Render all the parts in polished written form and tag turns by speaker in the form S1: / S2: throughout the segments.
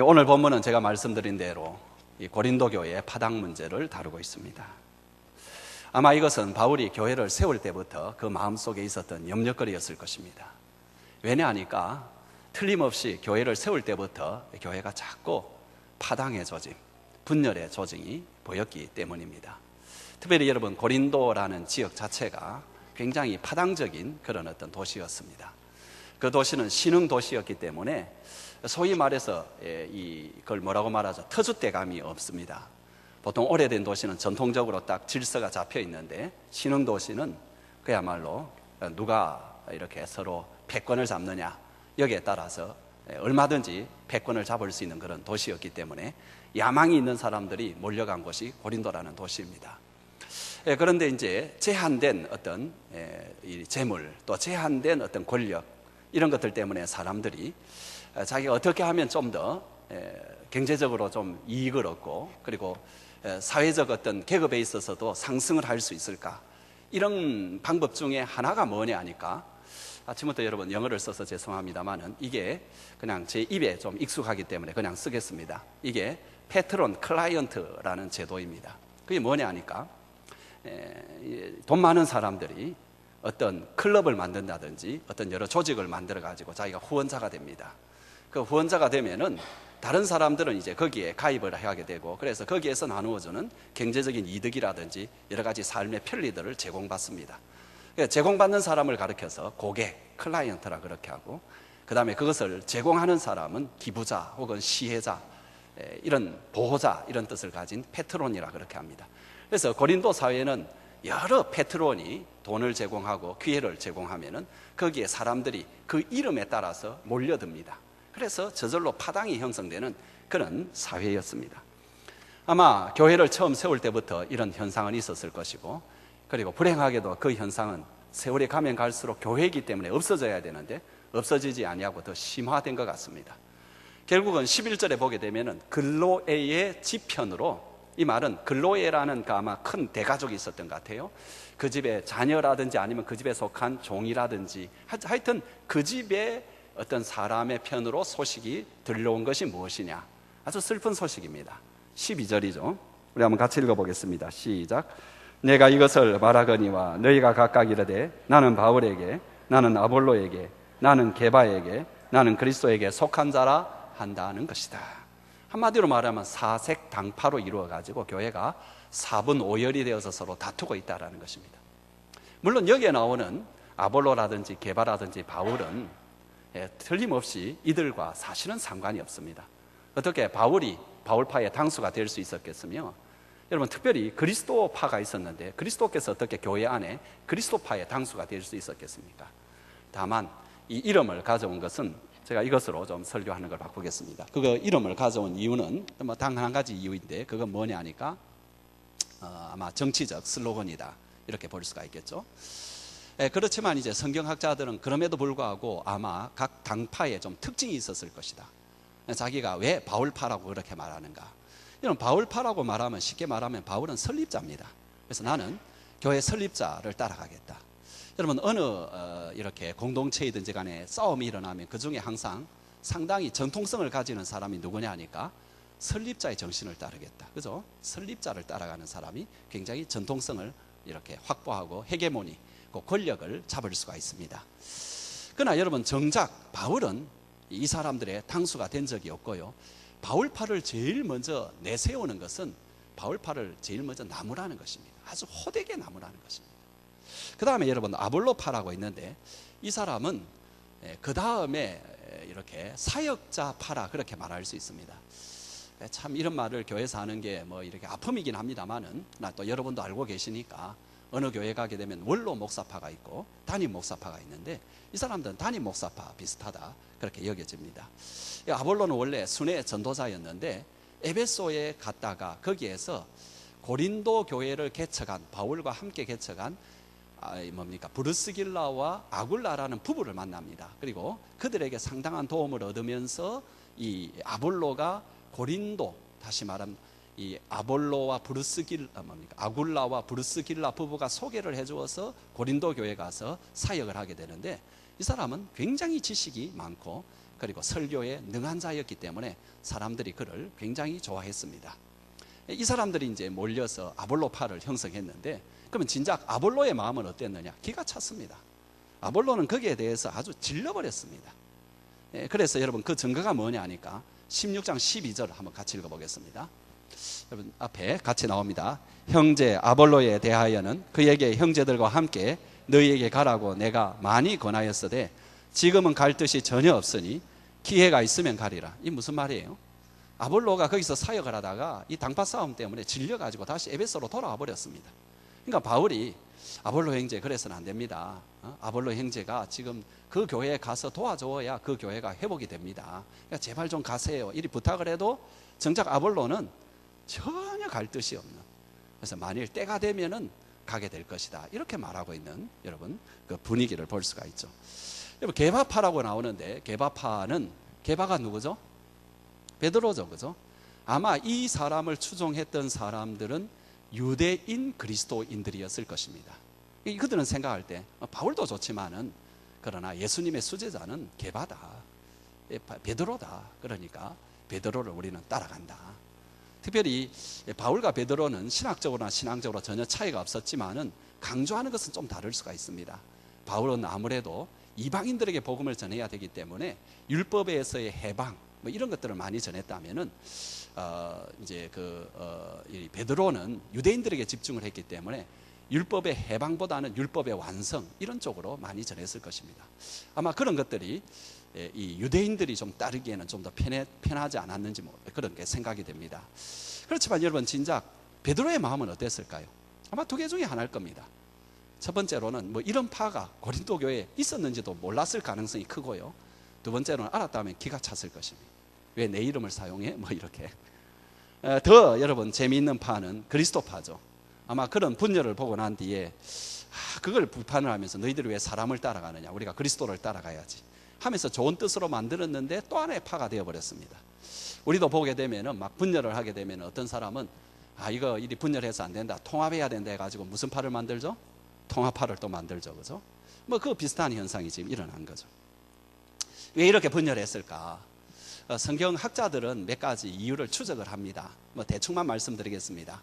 S1: 오늘 본문은 제가 말씀드린 대로 이 고린도 교회의 파당 문제를 다루고 있습니다. 아마 이것은 바울이 교회를 세울 때부터 그 마음속에 있었던 염려거리였을 것입니다. 왜냐하니까 틀림없이 교회를 세울 때부터 교회가 자꾸 파당의 조짐, 분열의 조짐이 보였기 때문입니다. 특별히 여러분, 고린도라는 지역 자체가 굉장히 파당적인 그런 어떤 도시였습니다. 그 도시는 신흥 도시였기 때문에 소위 말해서 이걸 뭐라고 말하죠? 터줏대감이 없습니다. 보통 오래된 도시는 전통적으로 딱 질서가 잡혀 있는데, 신흥 도시는 그야말로 누가 이렇게 서로 패권을 잡느냐, 여기에 따라서 얼마든지 패권을 잡을 수 있는 그런 도시였기 때문에 야망이 있는 사람들이 몰려간 곳이 고린도라는 도시입니다. 그런데 이제 제한된 어떤 재물, 또 제한된 어떤 권력, 이런 것들 때문에 사람들이 자기가 어떻게 하면 좀 더 경제적으로 좀 이익을 얻고, 그리고 사회적 어떤 계급에 있어서도 상승을 할 수 있을까, 이런 방법 중에 하나가 뭐냐 하니까, 아침부터 여러분 영어를 써서 죄송합니다만은 이게 그냥 제 입에 좀 익숙하기 때문에 그냥 쓰겠습니다. 이게 패트론 클라이언트라는 제도입니다. 그게 뭐냐 하니까, 돈 많은 사람들이 어떤 클럽을 만든다든지 어떤 여러 조직을 만들어 가지고 자기가 후원자가 됩니다. 그 후원자가 되면은 다른 사람들은 이제 거기에 가입을 하게 되고, 그래서 거기에서 나누어주는 경제적인 이득이라든지 여러 가지 삶의 편리들을 제공받습니다. 제공받는 사람을 가리켜서 고객, 클라이언트라 그렇게 하고, 그 다음에 그것을 제공하는 사람은 기부자 혹은 시혜자, 이런 보호자, 이런 뜻을 가진 패트론이라 그렇게 합니다. 그래서 고린도 사회는 여러 패트론이 돈을 제공하고 기회를 제공하면은 거기에 사람들이 그 이름에 따라서 몰려듭니다. 그래서 저절로 파당이 형성되는 그런 사회였습니다. 아마 교회를 처음 세울 때부터 이런 현상은 있었을 것이고, 그리고 불행하게도 그 현상은 세월이 가면 갈수록 교회이기 때문에 없어져야 되는데 없어지지 아니하고 더 심화된 것 같습니다. 결국은 11절에 보게 되면은 글로에의 지편으로, 이 말은 글로에라는 그 아마 큰 대가족이 있었던 것 같아요. 그 집의 자녀라든지 아니면 그 집에 속한 종이라든지, 하여튼 그 집의 어떤 사람의 편으로 소식이 들려온 것이 무엇이냐, 아주 슬픈 소식입니다. 12절이죠. 우리 한번 같이 읽어보겠습니다. 시작. 내가 이것을 말하거니와 너희가 각각 이르되 나는 바울에게, 나는 아볼로에게, 나는 게바에게, 나는 그리스도에게 속한 자라 한다는 것이다. 한마디로 말하면 사색당파로 이루어가지고 교회가 4분 5열이 되어서 서로 다투고 있다는 것입니다. 물론 여기에 나오는 아볼로라든지 게바라든지 바울은 틀림없이 이들과 사실은 상관이 없습니다. 어떻게 바울이 바울파의 당수가 될 수 있었겠으며, 여러분 특별히 그리스도파가 있었는데 그리스도께서 어떻게 교회 안에 그리스도파의 당수가 될 수 있었겠습니까? 다만 이 이름을 가져온 것은 제가 이것으로 좀 설교하는 걸 바꾸겠습니다. 그거 이름을 가져온 이유는 뭐 단 한 가지 이유인데, 그건 뭐냐 하니까 아마 정치적 슬로건이다, 이렇게 볼 수가 있겠죠. 그렇지만 이제 성경학자들은 그럼에도 불구하고 아마 각 당파에 좀 특징이 있었을 것이다. 자기가 왜 바울파라고 그렇게 말하는가. 이런 바울파라고 말하면, 쉽게 말하면 바울은 설립자입니다. 그래서 나는 교회 설립자를 따라가겠다. 여러분 어느 이렇게 공동체이든지 간에 싸움이 일어나면 그 중에 항상 상당히 전통성을 가지는 사람이 누구냐 하니까 설립자의 정신을 따르겠다. 그죠? 설립자를 따라가는 사람이 굉장히 전통성을 이렇게 확보하고 헤게모니, 그 권력을 잡을 수가 있습니다. 그러나 여러분 정작 바울은 이 사람들의 당수가 된 적이 없고요, 바울파를 제일 먼저 내세우는 것은 바울파를 제일 먼저 나무라는 것입니다. 아주 호되게 나무라는 것입니다. 그 다음에 여러분 아볼로파라고 있는데, 이 사람은 그 다음에 이렇게 사역자파라 그렇게 말할 수 있습니다. 참 이런 말을 교회에서 하는 게 뭐 이렇게 아픔이긴 합니다만은, 또 여러분도 알고 계시니까 어느 교회 가게 되면 원로 목사파가 있고 담임 목사파가 있는데, 이 사람들은 담임 목사파 비슷하다 그렇게 여겨집니다. 아볼로는 원래 순회 전도자였는데 에베소에 갔다가 거기에서 고린도 교회를 개척한, 바울과 함께 개척한 브르스길라와 아굴라라는 부부를 만납니다. 그리고 그들에게 상당한 도움을 얻으면서 이 아볼로가 고린도, 다시 말하면 이 아볼로와 아굴라와 브루스길라 부부가 소개를 해주어서 고린도 교회 가서 사역을 하게 되는데, 이 사람은 굉장히 지식이 많고 그리고 설교에 능한 자였기 때문에 사람들이 그를 굉장히 좋아했습니다. 이 사람들이 이제 몰려서 아볼로파를 형성했는데, 그러면 진작 아볼로의 마음은 어땠느냐? 기가 찼습니다. 아볼로는 거기에 대해서 아주 질러버렸습니다. 그래서 여러분 그 증거가 뭐냐 하니까 16장 12절 한번 같이 읽어보겠습니다. 여러분 앞에 같이 나옵니다. 형제 아볼로에 대하여는 그에게 형제들과 함께 너희에게 가라고 내가 많이 권하였으되 지금은 갈 뜻이 전혀 없으니 기회가 있으면 가리라. 이 무슨 말이에요? 아볼로가 거기서 사역을 하다가 이 당파 싸움 때문에 질려가지고 다시 에베소로 돌아와 버렸습니다. 그러니까 바울이 아볼로 형제 그래서는 안 됩니다. 아볼로 형제가 지금 그 교회에 가서 도와줘야 그 교회가 회복이 됩니다. 그러니까 제발 좀 가세요. 이리 부탁을 해도 정작 아볼로는 전혀 갈 뜻이 없는, 그래서 만일 때가 되면은 가게 될 것이다, 이렇게 말하고 있는 여러분 그 분위기를 볼 수가 있죠. 여러분 게바파라고 나오는데, 게바가 누구죠? 베드로죠, 그죠? 아마 이 사람을 추종했던 사람들은 유대인 그리스도인들이었을 것입니다. 그들은 생각할 때 바울도 좋지만은 그러나 예수님의 수제자는 게바다, 베드로다. 그러니까 베드로를 우리는 따라간다. 특별히 바울과 베드로는 신학적으로나 신앙적으로 전혀 차이가 없었지만은 강조하는 것은 좀 다를 수가 있습니다. 바울은 아무래도 이방인들에게 복음을 전해야 되기 때문에 율법에서의 해방 뭐 이런 것들을 많이 전했다면은 이 베드로는 유대인들에게 집중을 했기 때문에 율법의 해방보다는 율법의 완성 이런 쪽으로 많이 전했을 것입니다. 아마 그런 것들이 이 유대인들이 좀 따르기에는 좀 더 편하지 않았는지 뭐 그런 게 생각이 됩니다. 그렇지만 여러분 진작 베드로의 마음은 어땠을까요? 아마 두 개 중에 하나일 겁니다. 첫 번째로는 뭐 이런 파가 고린도 교회에 있었는지도 몰랐을 가능성이 크고요. 두 번째로는 알았다면 기가 찼을 것입니다. 왜 내 이름을 사용해? 뭐 이렇게. 더 여러분 재미있는 파는 그리스도파죠. 아마 그런 분열을 보고 난 뒤에 그걸 비판을 하면서 너희들이 왜 사람을 따라가느냐, 우리가 그리스도를 따라가야지 하면서 좋은 뜻으로 만들었는데 또 하나의 파가 되어버렸습니다. 우리도 보게 되면은 막 분열을 하게 되면 어떤 사람은 이거 이리 분열해서 안 된다, 통합해야 된다 해가지고 무슨 파를 만들죠? 통합파를 또 만들죠, 그죠? 뭐 그 비슷한 현상이 지금 일어난 거죠. 왜 이렇게 분열했을까? 성경 학자들은 몇 가지 이유를 추적을 합니다. 뭐 대충만 말씀드리겠습니다.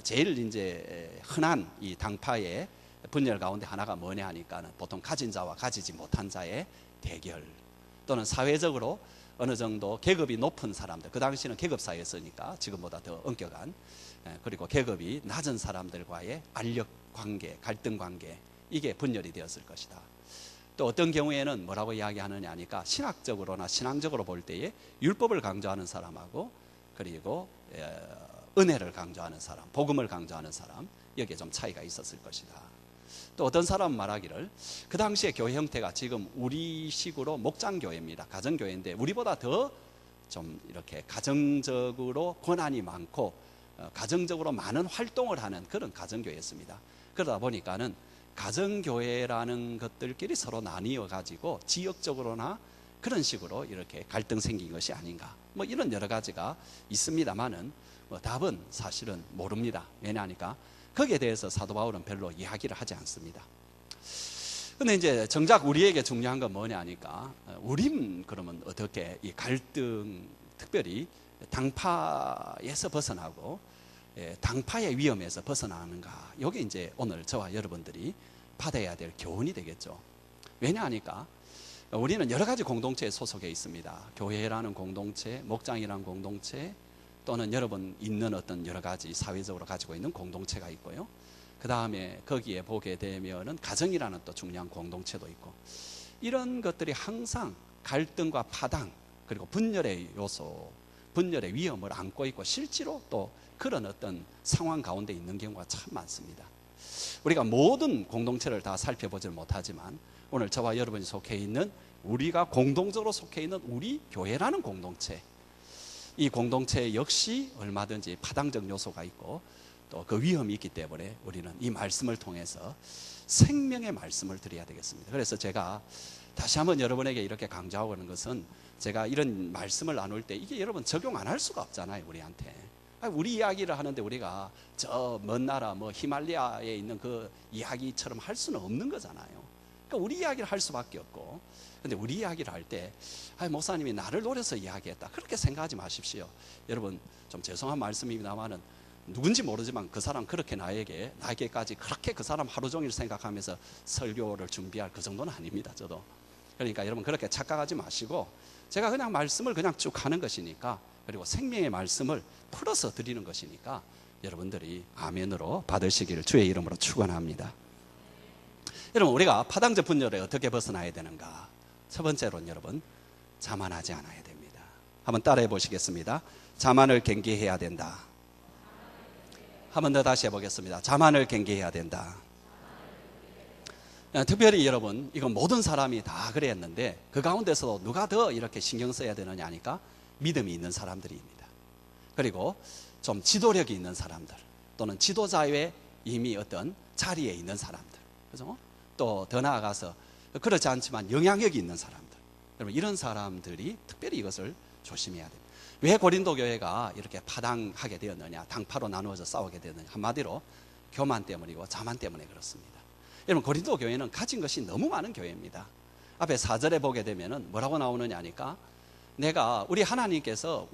S1: 제일 이제 흔한 이 당파의 분열 가운데 하나가 뭐냐 하니까 보통 가진 자와 가지지 못한 자의 대결, 또는 사회적으로 어느 정도 계급이 높은 사람들, 그 당시는 계급 사회였으니까 지금보다 더 엄격한, 그리고 계급이 낮은 사람들과의 알력 관계, 갈등 관계, 이게 분열이 되었을 것이다. 또 어떤 경우에는 뭐라고 이야기하느냐 하니까 신학적으로나 신앙적으로 볼 때에 율법을 강조하는 사람하고 그리고 은혜를 강조하는 사람, 복음을 강조하는 사람, 여기에 좀 차이가 있었을 것이다. 또 어떤 사람은 말하기를 그 당시에 교회 형태가 지금 우리식으로 목장교회입니다. 가정교회인데 우리보다 더 좀 이렇게 가정적으로 권한이 많고 가정적으로 많은 활동을 하는 그런 가정교회였습니다. 그러다 보니까는 가정교회라는 것들끼리 서로 나뉘어 가지고 지역적으로나 그런 식으로 이렇게 갈등 생긴 것이 아닌가, 뭐 이런 여러 가지가 있습니다만은 뭐 답은 사실은 모릅니다. 왜냐하니까 거기에 대해서 사도 바울은 별로 이야기를 하지 않습니다. 근데 이제 정작 우리에게 중요한 건 뭐냐 하니까 우린 그러면 어떻게 이 갈등, 특별히 당파에서 벗어나고 당파의 위험에서 벗어나는가, 이게 이제 오늘 저와 여러분들이 받아야 될 교훈이 되겠죠. 왜냐하니까 우리는 여러 가지 공동체에 소속해 있습니다. 교회라는 공동체, 목장이라는 공동체, 또는 여러분 있는 어떤 여러 가지 사회적으로 가지고 있는 공동체가 있고요. 그 다음에 거기에 보게 되면은 가정이라는 또 중요한 공동체도 있고, 이런 것들이 항상 갈등과 파당 그리고 분열의 요소, 분열의 위험을 안고 있고 실제로 또 그런 어떤 상황 가운데 있는 경우가 참 많습니다. 우리가 모든 공동체를 다 살펴보질 못하지만 오늘 저와 여러분이 속해 있는, 우리가 공동적으로 속해 있는 우리 교회라는 공동체, 이 공동체 역시 얼마든지 파당적 요소가 있고 또 그 위험이 있기 때문에 우리는 이 말씀을 통해서 생명의 말씀을 드려야 되겠습니다. 그래서 제가 다시 한번 여러분에게 이렇게 강조하고 있는 것은, 제가 이런 말씀을 나눌 때 이게 여러분 적용 안 할 수가 없잖아요, 우리한테. 우리 이야기를 하는데 우리가 저 먼 나라 뭐 히말라야에 있는 그 이야기처럼 할 수는 없는 거잖아요. 그러니까 우리 이야기를 할 수밖에 없고, 근데 우리 이야기를 할 때 목사님이 나를 노려서 이야기했다, 그렇게 생각하지 마십시오. 여러분, 좀 죄송한 말씀입니다만은 누군지 모르지만 그 사람 그렇게 나에게까지 그렇게 그 사람 하루 종일 생각하면서 설교를 준비할 그 정도는 아닙니다, 저도. 그러니까 여러분 그렇게 착각하지 마시고, 제가 그냥 말씀을 그냥 쭉 하는 것이니까, 그리고 생명의 말씀을 풀어서 드리는 것이니까 여러분들이 아멘으로 받으시기를 주의 이름으로 축원합니다. 여러분, 우리가 파당적 분열에 어떻게 벗어나야 되는가? 첫 번째로는 여러분, 자만하지 않아야 됩니다. 한번 따라해 보시겠습니다. 자만을 경계해야 된다. 한 번 더 다시 해보겠습니다. 자만을 경계해야 된다. 특별히 여러분, 이건 모든 사람이 다 그랬는데 그 가운데서도 누가 더 이렇게 신경 써야 되느냐 하니까 믿음이 있는 사람들입니다. 그리고 좀 지도력이 있는 사람들, 또는 지도자의 이미 어떤 자리에 있는 사람들, 그죠? 또 더 나아가서 그렇지 않지만 영향력이 있는 사람들, 여러분, 이런 사람들이 특별히 이것을 조심해야 됩니다. 왜 고린도 교회가 이렇게 파당하게 되었느냐, 당파로 나누어져 싸우게 되었느냐, 한마디로 교만 때문이고 자만 때문에 그렇습니다. 여러분, 고린도 교회는 가진 것이 너무 많은 교회입니다. 앞에 4절에 보게 되면은 뭐라고 나오느냐 하니까, 내가 우리 하나님께서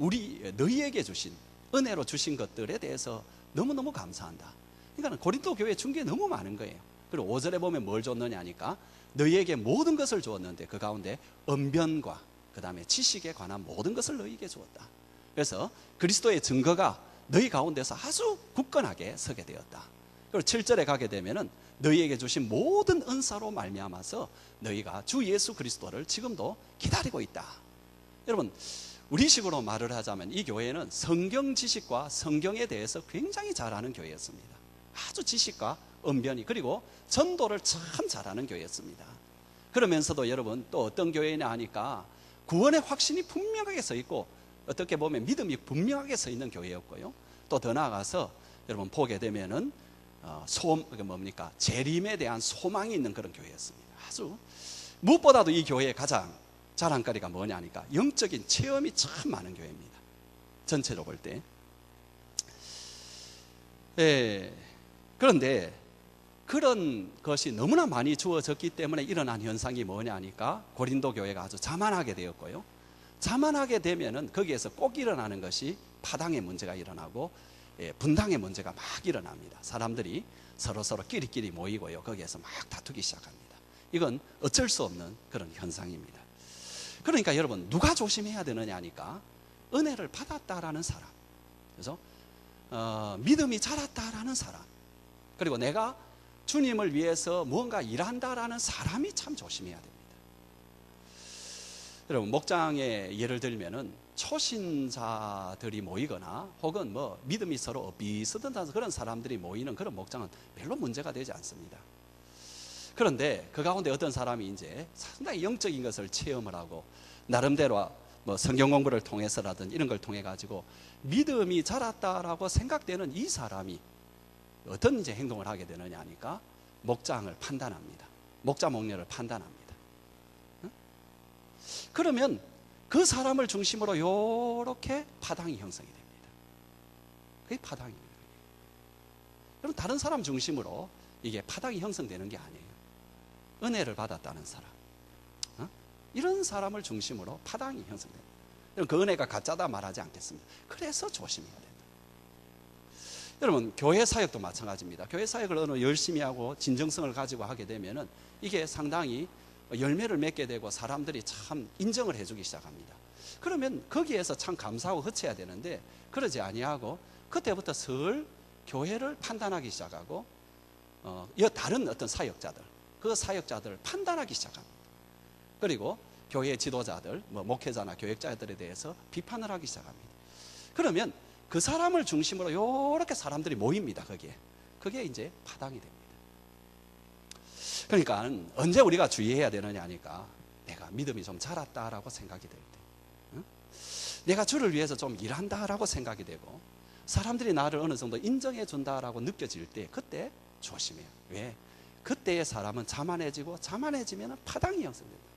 S1: 너희에게 주신 은혜로 주신 것들에 대해서 너무너무 감사한다. 그러니까 고린도 교회에 준 게 너무 많은 거예요. 그리고 5절에 보면 뭘 줬느냐 하니까, 너희에게 모든 것을 주었는데 그 가운데 언변과 그 다음에 지식에 관한 모든 것을 너희에게 주었다. 그래서 그리스도의 증거가 너희 가운데서 아주 굳건하게 서게 되었다. 그리고 7절에 가게 되면은 너희에게 주신 모든 은사로 말미암아서 너희가 주 예수 그리스도를 지금도 기다리고 있다. 여러분, 우리식으로 말을 하자면 이 교회는 성경 지식과 성경에 대해서 굉장히 잘하는 교회였습니다. 아주 지식과 언변이, 그리고 전도를 참 잘하는 교회였습니다. 그러면서도 여러분, 또 어떤 교회냐 하니까 구원의 확신이 분명하게 서 있고, 어떻게 보면 믿음이 분명하게 서 있는 교회였고요. 또 더 나아가서 여러분 보게 되면은 재림에 대한 소망이 있는 그런 교회였습니다. 아주 무엇보다도 이 교회의 가장 자랑거리가 뭐냐 하니까 영적인 체험이 참 많은 교회입니다. 전체로 볼 때. 그런데 그런 것이 너무나 많이 주어졌기 때문에 일어난 현상이 뭐냐 하니까 고린도 교회가 아주 자만하게 되었고요. 자만하게 되면은 거기에서 꼭 일어나는 것이 파당의 문제가 일어나고, 분당의 문제가 막 일어납니다. 사람들이 서로 끼리끼리 모이고요, 거기에서 막 다투기 시작합니다. 이건 어쩔 수 없는 그런 현상입니다. 그러니까 여러분, 누가 조심해야 되느냐 하니까 은혜를 받았다라는 사람, 그래서 믿음이 자랐다라는 사람, 그리고 내가 주님을 위해서 무언가 일한다라는 사람이 참 조심해야 됩니다. 여러분, 목장에 예를 들면은 초신자들이 모이거나 혹은 믿음이 서로 비슷한 그런 사람들이 모이는 그런 목장은 별로 문제가 되지 않습니다. 그런데 그 가운데 어떤 사람이 이제 상당히 영적인 것을 체험을 하고, 나름대로 성경 공부를 통해서라든 이런 걸 통해 가지고 믿음이 자랐다라고 생각되는 이 사람이 어떤 이제 행동을 하게 되느냐 하니까 목장을 판단합니다. 목자 목녀를 판단합니다. 그러면 그 사람을 중심으로 이렇게 파당이 형성이 됩니다. 그게 파당입니다. 여러분, 다른 사람 중심으로 이게 파당이 형성되는 게 아니에요. 은혜를 받았다는 사람, 이런 사람을 중심으로 파당이 형성됩니다. 그 은혜가 가짜다 말하지 않겠습니다. 그래서 조심해야 된다. 여러분, 교회 사역도 마찬가지입니다. 교회 사역을 어느 열심히 하고 진정성을 가지고 하게 되면은 이게 상당히 열매를 맺게 되고 사람들이 참 인정을 해주기 시작합니다. 그러면 거기에서 참 감사하고 흩어야 되는데, 그러지 아니하고 그때부터 슬 교회를 판단하기 시작하고, 다른 어떤 사역자들, 그 사역자들을 판단하기 시작합니다. 그리고 교회 지도자들, 목회자나 교역자들에 대해서 비판을 하기 시작합니다. 그러면 그 사람을 중심으로 이렇게 사람들이 모입니다. 그게 이제 파당이 됩니다. 그러니까 언제 우리가 주의해야 되느냐 하니까, 내가 믿음이 좀 자랐다라고 생각이 될 때, 내가 주를 위해서 좀 일한다라고 생각이 되고, 사람들이 나를 어느 정도 인정해 준다라고 느껴질 때, 그때 조심해요. 왜? 그때의 사람은 자만해지고, 자만해지면 파당이 형성됩니다.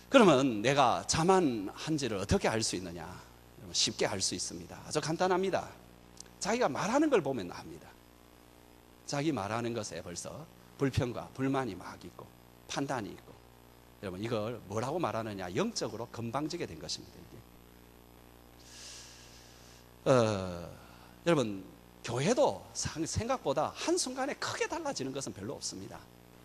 S1: 그러면 내가 자만한지를 어떻게 알 수 있느냐? 쉽게 알 수 있습니다. 아주 간단합니다. 자기가 말하는 걸 보면 압니다. 자기 말하는 것에 벌써 불평과 불만이 막 있고 판단이 있고, 여러분 이걸 뭐라고 말하느냐? 영적으로 건방지게 된 것입니다. 이게. 여러분 교회도 생각보다 한순간에 크게 달라지는 것은 별로 없습니다.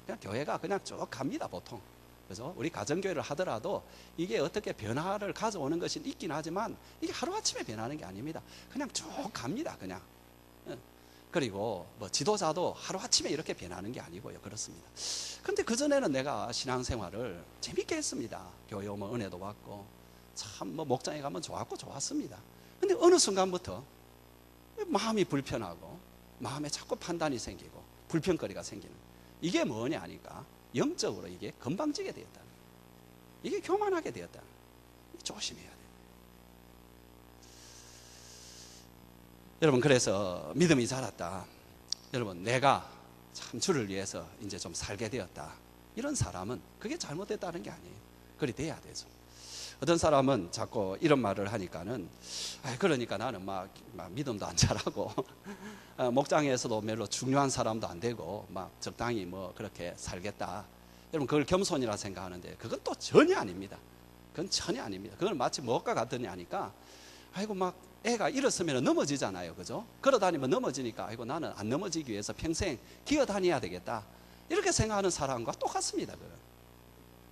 S1: 그냥 교회가 그냥 쭉 갑니다, 보통. 그죠? 우리 가정교회를 하더라도 이게 어떻게 변화를 가져오는 것이 있긴 하지만 이게 하루아침에 변하는 게 아닙니다. 그냥 쭉 갑니다, 그냥. 그리고 뭐 지도자도 하루아침에 이렇게 변하는 게 아니고요. 그렇습니다. 근데 그전에는 내가 신앙생활을 재밌게 했습니다. 교회 오면 은혜도 받고 참 뭐 목장에 가면 좋았습니다. 근데 어느 순간부터 마음이 불편하고 마음에 자꾸 판단이 생기고 불평거리가 생기는, 이게 뭐냐 하니까 영적으로 이게 건방지게 되었다, 이게 교만하게 되었다. 조심해야 돼요. 여러분 그래서 믿음이 자랐다, 여러분 내가 참 주를 위해서 이제 좀 살게 되었다, 이런 사람은 그게 잘못됐다는 게 아니에요. 그리 돼야 되죠. 어떤 사람은 자꾸 이런 말을 하니까는 그러니까 나는 막 믿음도 안 자라고 목장에서도 별로 중요한 사람도 안 되고 막 적당히 뭐 그렇게 살겠다. 여러분 그걸 겸손이라 생각하는데 그건 또 전혀 아닙니다. 그건 전혀 아닙니다. 그건 마치 무엇과 같으냐 하니까 아이고 막 애가 일었으면 넘어지잖아요, 그죠? 걸어다니면 넘어지니까 아이고 나는 안 넘어지기 위해서 평생 기어다녀야 되겠다, 이렇게 생각하는 사람과 똑같습니다.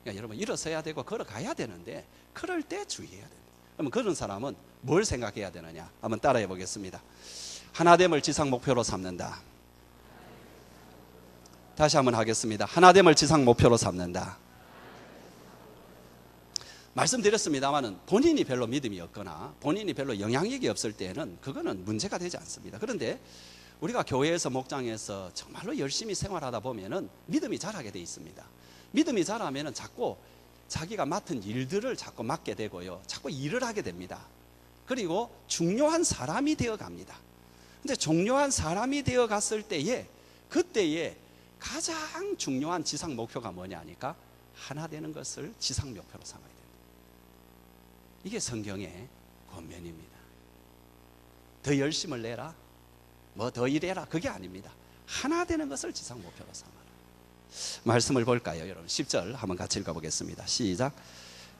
S1: 그러니까 여러분 일어서야 되고 걸어가야 되는데 그럴 때 주의해야 됩니다. 그러면 그런 사람은 뭘 생각해야 되느냐? 한번 따라해 보겠습니다. 하나됨을 지상 목표로 삼는다. 다시 한번 하겠습니다. 하나됨을 지상 목표로 삼는다. 말씀드렸습니다만 본인이 별로 믿음이 없거나 본인이 별로 영향력이 없을 때는 그거는 문제가 되지 않습니다. 그런데 우리가 교회에서 목장에서 정말로 열심히 생활하다 보면은 믿음이 자라게 돼 있습니다. 믿음이 자라면은 자꾸 자기가 맡은 일들을 자꾸 맡게 되고요, 자꾸 일을 하게 됩니다. 그리고 중요한 사람이 되어 갑니다. 근데 중요한 사람이 되어 갔을 때에 그때에 가장 중요한 지상 목표가 뭐냐 하니까 하나 되는 것을 지상 목표로 삼아야 됩니다. 이게 성경의 권면입니다. 더 열심을 내라, 뭐 더 일해라, 그게 아닙니다. 하나 되는 것을 지상 목표로 삼아라. 말씀을 볼까요, 여러분? 10절 한번 같이 읽어보겠습니다. 시작.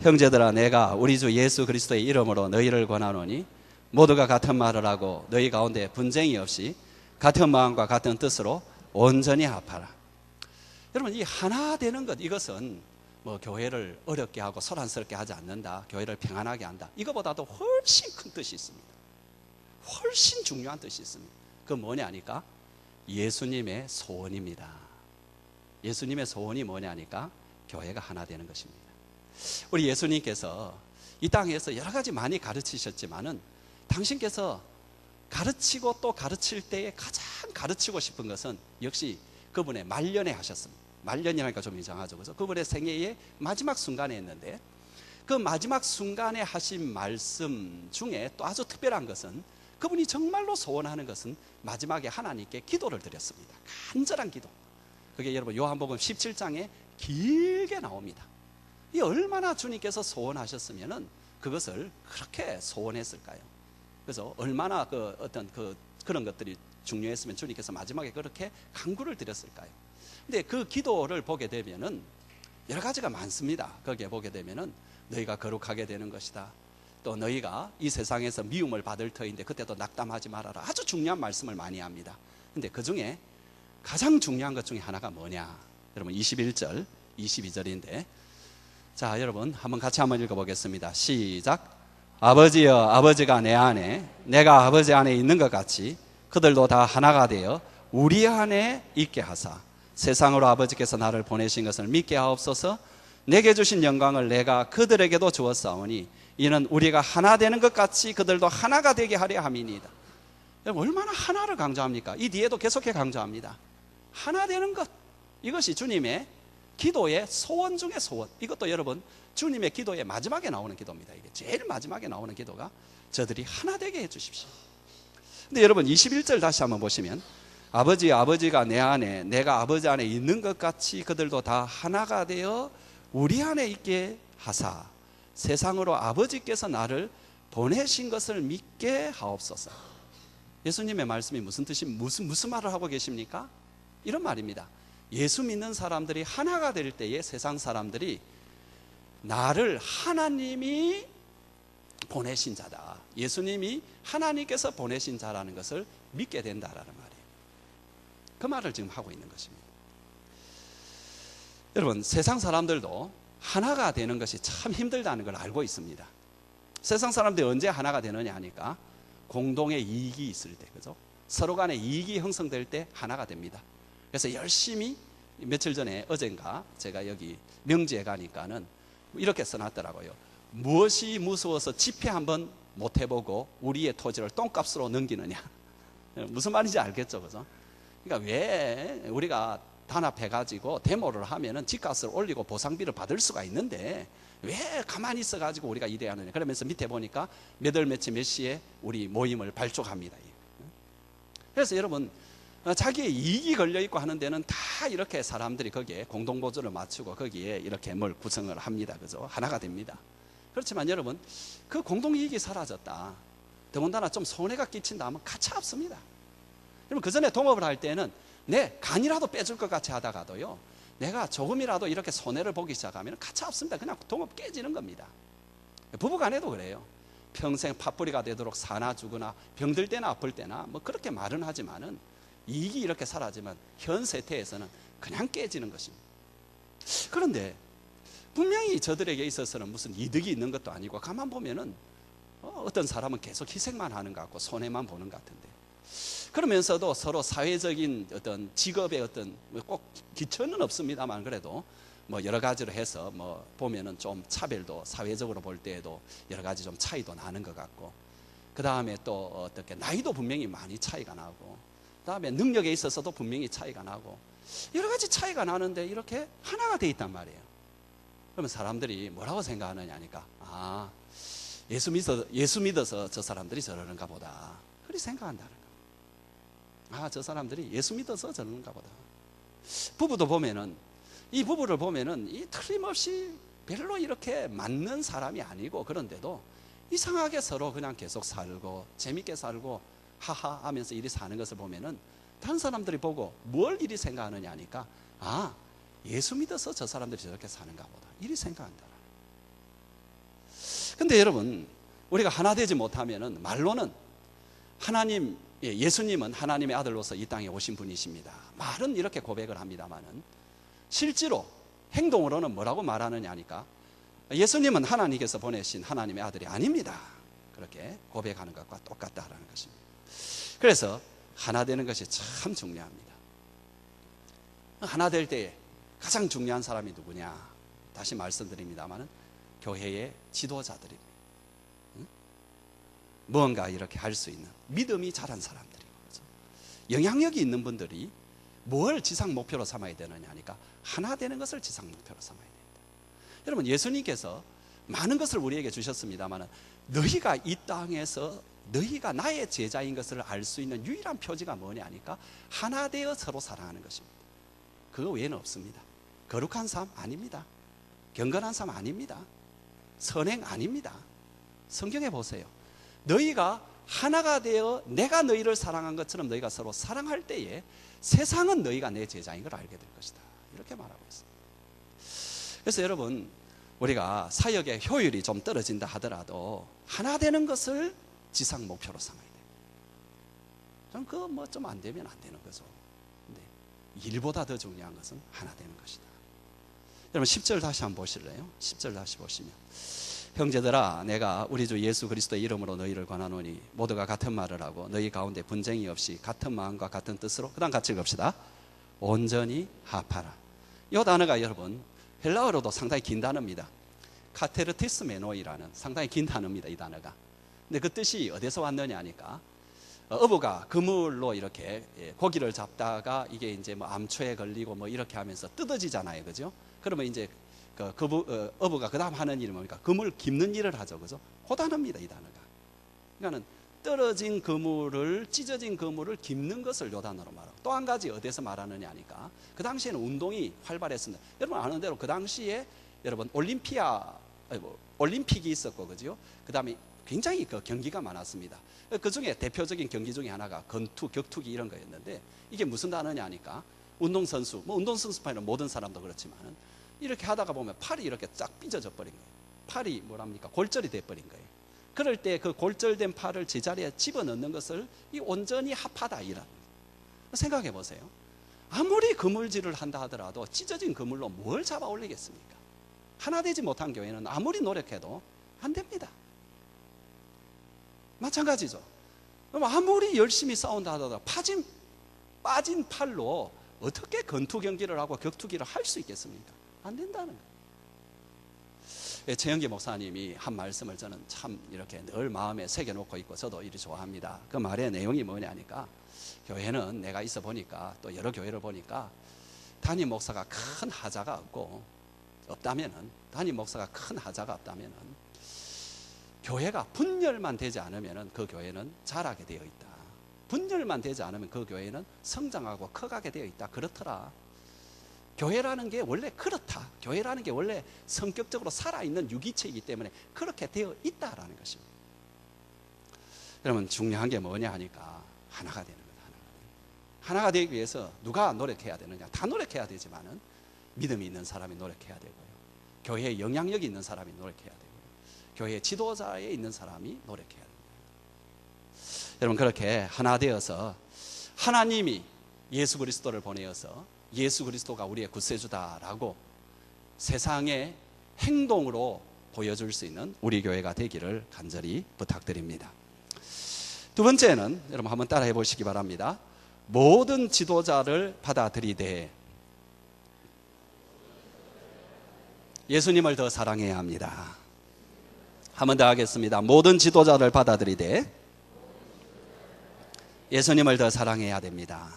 S1: 형제들아, 내가 우리 주 예수 그리스도의 이름으로 너희를 권하노니 모두가 같은 말을 하고 너희 가운데 분쟁이 없이 같은 마음과 같은 뜻으로 온전히 합하라. 여러분 이 하나 되는 것, 이것은 뭐 교회를 어렵게 하고 소란스럽게 하지 않는다, 교회를 평안하게 한다, 이거보다도 훨씬 큰 뜻이 있습니다. 훨씬 중요한 뜻이 있습니다. 그 뭐냐 하니까 예수님의 소원입니다. 예수님의 소원이 뭐냐 하니까 교회가 하나 되는 것입니다. 우리 예수님께서 이 땅에서 여러 가지 많이 가르치셨지만은 당신께서 가르치고 또 가르칠 때에 가장 가르치고 싶은 것은 역시 그분의 말년에 하셨습니다. 말년이라니까 좀 이상하죠, 그래서 그분의 생애의 마지막 순간에 했는데 그 마지막 순간에 하신 말씀 중에 또 아주 특별한 것은 그분이 정말로 소원하는 것은 마지막에 하나님께 기도를 드렸습니다. 간절한 기도. 그게 여러분 요한복음 17장에 길게 나옵니다. 이 얼마나 주님께서 소원하셨으면은 그것을 그렇게 소원했을까요? 그래서 얼마나 그런 것들이 중요했으면 주님께서 마지막에 그렇게 간구를 드렸을까요? 근데 그 기도를 보게 되면은 여러 가지가 많습니다. 거기에 보게 되면은 너희가 거룩하게 되는 것이다, 또 너희가 이 세상에서 미움을 받을 터인데 그때도 낙담하지 말아라, 아주 중요한 말씀을 많이 합니다. 근데 그 중에 가장 중요한 것 중에 하나가 뭐냐, 여러분 21절 22절인데 자 여러분 한번 같이 한번 읽어보겠습니다. 시작. 아버지여, 아버지가 내 안에 내가 아버지 안에 있는 것 같이 그들도 다 하나가 되어 우리 안에 있게 하사 세상으로 아버지께서 나를 보내신 것을 믿게 하옵소서. 내게 주신 영광을 내가 그들에게도 주었사오니 이는 우리가 하나 되는 것 같이 그들도 하나가 되게 하려 함이니이다. 얼마나 하나를 강조합니까? 이 뒤에도 계속해 강조합니다. 하나 되는 것, 이것이 주님의 기도의 소원 중에 소원. 이것도 여러분 주님의 기도의 마지막에 나오는 기도입니다. 이게 제일 마지막에 나오는 기도가 저들이 하나 되게 해주십시오. 근데 여러분 21절 다시 한번 보시면 아버지, 아버지가 내 안에 내가 아버지 안에 있는 것 같이 그들도 다 하나가 되어 우리 안에 있게 하사 세상으로 아버지께서 나를 보내신 것을 믿게 하옵소서. 예수님의 말씀이 무슨 뜻이 무슨 말을 하고 계십니까? 이런 말입니다. 예수 믿는 사람들이 하나가 될 때에 세상 사람들이 나를 하나님이 보내신 자다, 예수님이 하나님께서 보내신 자라는 것을 믿게 된다라는 말이에요. 그 말을 지금 하고 있는 것입니다. 여러분, 세상 사람들도 하나가 되는 것이 참 힘들다는 걸 알고 있습니다. 세상 사람들이 언제 하나가 되느냐 하니까 공동의 이익이 있을 때, 그죠? 서로 간에 이익이 형성될 때 하나가 됩니다. 그래서 열심히, 며칠 전에 어젠가 제가 여기 명지에 가니까는 이렇게 써놨더라고요. 무엇이 무서워서 집회 한번 못 해보고 우리의 토지를 똥값으로 넘기느냐. 무슨 말인지 알겠죠, 그죠? 그러니까 왜 우리가 단합해가지고 데모를 하면은 집값을 올리고 보상비를 받을 수가 있는데 왜 가만히 있어가지고 우리가 이래야 하느냐. 그러면서 밑에 보니까 몇 월 며칠 몇 시에 우리 모임을 발족합니다. 그래서 여러분, 자기의 이익이 걸려있고 하는 데는 다 이렇게 사람들이 거기에 공동보조를 맞추고 거기에 이렇게 뭘 구성을 합니다. 그죠? 하나가 됩니다. 그렇지만 여러분, 그 공동이익이 사라졌다, 더군다나 좀 손해가 끼친다 하면 가차 없습니다. 여러분, 그 전에 동업을 할 때는 내 간이라도 빼줄 것 같이 하다가도요, 내가 조금이라도 이렇게 손해를 보기 시작하면 가차 없습니다. 그냥 동업 깨지는 겁니다. 부부간에도 그래요. 평생 팥뿌리가 되도록 사나 죽으나 병들 때나 아플 때나 뭐 그렇게 말은 하지만은 이익이 이렇게 사라지면 현 세태에서는 그냥 깨지는 것입니다. 그런데 분명히 저들에게 있어서는 무슨 이득이 있는 것도 아니고, 가만 보면은 어떤 사람은 계속 희생만 하는 것 같고 손해만 보는 것 같은데, 그러면서도 서로 사회적인 어떤 직업의 어떤 꼭 기천은 없습니다만 그래도 뭐 여러 가지로 해서 뭐 보면은 좀 차별도 사회적으로 볼 때에도 여러 가지 좀 차이도 나는 것 같고, 그 다음에 또 어떻게 나이도 분명히 많이 차이가 나고, 그 다음에 능력에 있어서도 분명히 차이가 나고, 여러 가지 차이가 나는데 이렇게 하나가 돼 있단 말이에요. 그러면 사람들이 뭐라고 생각하느냐 하니까, 아, 예수 믿어서 저 사람들이 저러는가 보다, 그렇게 생각한다는 거예요. 아, 저 사람들이 예수 믿어서 저러는가 보다. 부부도 보면은, 이 부부를 보면은 이 틀림없이 별로 이렇게 맞는 사람이 아니고, 그런데도 이상하게 서로 그냥 계속 살고 재밌게 살고 하하 하면서 이리 사는 것을 보면은 다른 사람들이 보고 뭘 이리 생각하느냐 하니까, 아, 예수 믿어서 저 사람들이 저렇게 사는가 보다, 이리 생각한다. 근데 여러분, 우리가 하나 되지 못하면은 말로는 하나님, 예수님은 하나님의 아들로서 이 땅에 오신 분이십니다, 말은 이렇게 고백을 합니다만은 실제로 행동으로는 뭐라고 말하느냐 하니까, 예수님은 하나님께서 보내신 하나님의 아들이 아닙니다, 그렇게 고백하는 것과 똑같다라는 것입니다. 그래서 하나 되는 것이 참 중요합니다. 하나 될 때에 가장 중요한 사람이 누구냐, 다시 말씀드립니다만은 교회의 지도자들입니다. 뭔가 이렇게 할 수 있는 믿음이 자란 사람들이고, 그렇죠? 영향력이 있는 분들이 뭘 지상 목표로 삼아야 되느냐 하니까 하나 되는 것을 지상 목표로 삼아야 됩니다. 여러분, 예수님께서 많은 것을 우리에게 주셨습니다만 너희가 이 땅에서 너희가 나의 제자인 것을 알 수 있는 유일한 표지가 뭐냐 하니까 하나 되어 서로 사랑하는 것입니다. 그거 외에는 없습니다. 거룩한 삶 아닙니다. 경건한 삶 아닙니다. 선행 아닙니다. 성경에 보세요. 너희가 하나가 되어 내가 너희를 사랑한 것처럼 너희가 서로 사랑할 때에 세상은 너희가 내 제자인 걸 알게 될 것이다, 이렇게 말하고 있습니다. 그래서 여러분, 우리가 사역의 효율이 좀 떨어진다 하더라도 하나 되는 것을 지상 목표로 삼아야 돼요. 저는 그거 뭐 좀 안 되면 안 되는 거죠. 근데 일보다 더 중요한 것은 하나 되는 것이다. 여러분, 10절 다시 한번 보실래요? 10절 다시 보시면, 형제들아, 내가 우리 주 예수 그리스도의 이름으로 너희를 권하노니 모두가 같은 말을 하고 너희 가운데 분쟁이 없이 같은 마음과 같은 뜻으로, 그 다음 같이 읽읍시다. 온전히 합하라. 이 단어가 여러분 헬라어로도 상당히 긴 단어입니다. 카테르티스메노이라는 상당히 긴 단어입니다, 이 단어가. 근데 그 뜻이 어디서 왔느냐 하니까, 어부가 그물로 이렇게 고기를 잡다가 이게 이제 뭐 암초에 걸리고 뭐 이렇게 하면서 뜯어지잖아요, 그죠? 그러면 이제 어부가 그 다음 하는 일이 뭡니까? 그물 깁는 일을 하죠, 그죠? 그 단어입니다, 이 단어가. 그러니까는 떨어진 그물을, 찢어진 그물을 깁는 것을 요 단어로 말하고, 또 한 가지 어디서 말하느냐 하니까, 그 당시에는 운동이 활발했습니다. 여러분 아는 대로 그 당시에 여러분 올림픽이 있었고, 그죠? 그 다음에 굉장히 그 경기가 많았습니다. 그 중에 대표적인 경기 중에 하나가 건투, 격투기 이런 거였는데, 이게 무슨 단어냐 하니까 운동선수, 뭐 운동선수판이나 모든 사람도 그렇지만 이렇게 하다가 보면 팔이 이렇게 쫙 삐져져 버린 거예요. 팔이 뭐랍니까? 골절이 돼버린 거예요. 그럴 때 그 골절된 팔을 제자리에 집어넣는 것을 이 온전히 합하다 이라는 거예요. 생각해 보세요. 아무리 그물질을 한다 하더라도 찢어진 그물로 뭘 잡아 올리겠습니까? 하나 되지 못한 교회는 아무리 노력해도 안 됩니다. 마찬가지죠. 아무리 열심히 싸운다 하더라도 빠진 팔로 어떻게 권투 경기를 하고 격투기를 할 수 있겠습니까? 안 된다는 거예요. 최영기 목사님이 한 말씀을 저는 참 이렇게 늘 마음에 새겨놓고 있고 저도 이리 좋아합니다. 그 말의 내용이 뭐냐니까, 교회는 내가 있어 보니까 또 여러 교회를 보니까 담임 목사가 큰 하자가 없다면은, 담임 목사가 큰 하자가 없다면은 교회가 분열만 되지 않으면은 그 교회는 자라게 되어 있다. 분열만 되지 않으면 그 교회는 성장하고 커가게 되어 있다. 그렇더라. 교회라는 게 원래 그렇다. 교회라는 게 원래 성격적으로 살아있는 유기체이기 때문에 그렇게 되어 있다라는 것입니다. 여러분, 중요한 게 뭐냐 하니까 하나가 되는 거다. 하나가 되기 위해서 누가 노력해야 되느냐? 다 노력해야 되지만은 믿음이 있는 사람이 노력해야 되고요. 교회에 영향력이 있는 사람이 노력해야 되고요. 교회 지도자에 있는 사람이 노력해야 됩니다. 여러분, 그렇게 하나 되어서 하나님이 예수 그리스도를 보내어서 예수 그리스도가 우리의 구세주다라고 세상의 행동으로 보여줄 수 있는 우리 교회가 되기를 간절히 부탁드립니다. 두 번째는 여러분 한번 따라해 보시기 바랍니다. 모든 지도자를 받아들이되 예수님을 더 사랑해야 합니다. 한번 더 하겠습니다. 모든 지도자를 받아들이되 예수님을 더 사랑해야 됩니다.